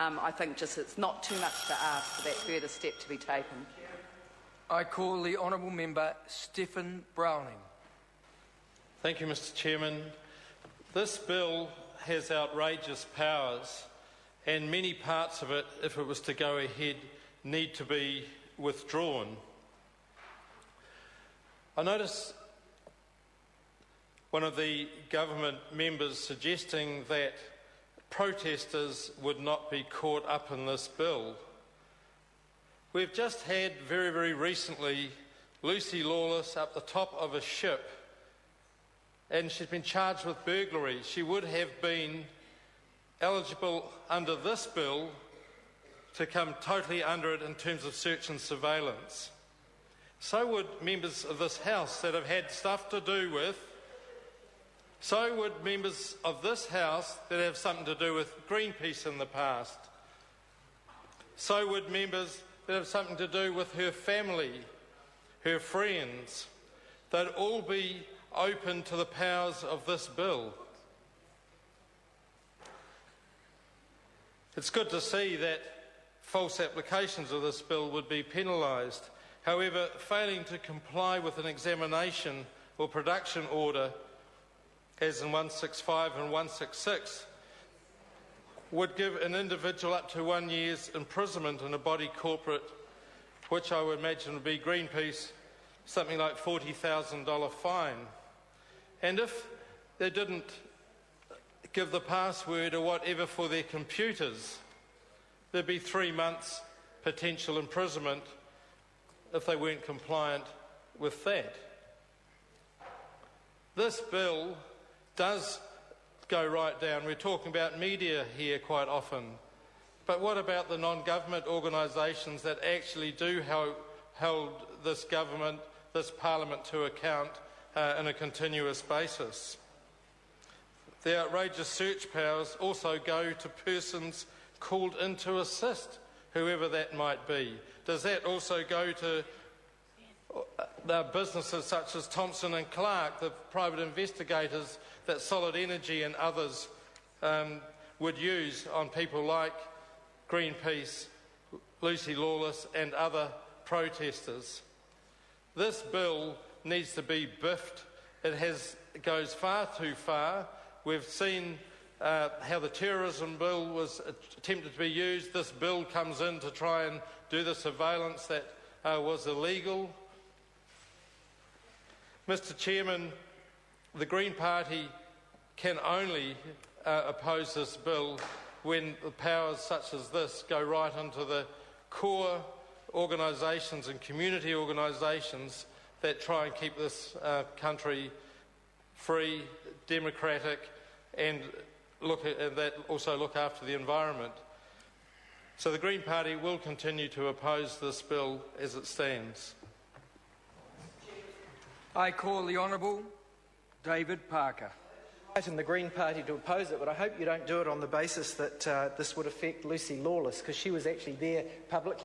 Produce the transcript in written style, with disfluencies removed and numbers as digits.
I think just it's not too much to ask for that further step to be taken. I call the honourable member Stephen Browning. Thank you, Mr. Chairman. This bill has outrageous powers, and many parts of it, if it was to go ahead, need to be withdrawn. I notice one of the government members suggesting that protesters would not be caught up in this bill. We've just had very, very recently Lucy Lawless up the top of a ship, and she's been charged with burglary. She would have been eligible under this bill to come totally under it in terms of search and surveillance. So would members of this House that have had stuff to do with, so would members of this House that have something to do with Greenpeace in the past. So would members that have something to do with her family, her friends. They'd all be open to the powers of this bill. It's good to see that false applications of this bill would be penalised. However, failing to comply with an examination or production order, as in 165 and 166, would give an individual up to 1 year's imprisonment in a body corporate, which I would imagine would be Greenpeace, something like $40,000 fine. And if they didn't give the password or whatever for their computers, there'd be 3 months potential imprisonment if they weren't compliant with that. This bill does go right down. We're talking about media here quite often. But what about the non-government organisations that actually do hold this government, this parliament to account on a continuous basis? The outrageous search powers also go to persons called in to assist, whoever that might be. Does that also go to the businesses such as Thompson and Clark, the private investigators that Solid Energy and others would use on people like Greenpeace, Lucy Lawless and other protesters? This bill needs to be biffed. It goes far too far. We've seen how the terrorism bill was attempted to be used. This bill comes in to try and do the surveillance that was illegal. Mr. Chairman, the Green Party can only oppose this bill when the powers such as this go right into the core organisations and community organisations that try and keep this country free, democratic, and that also look after the environment. So the Green Party will continue to oppose this bill as it stands. I call the Honourable David Parker. In the Green Party to oppose it, but I hope you don't do it on the basis that this would affect Lucy Lawless, because she was actually there publicly.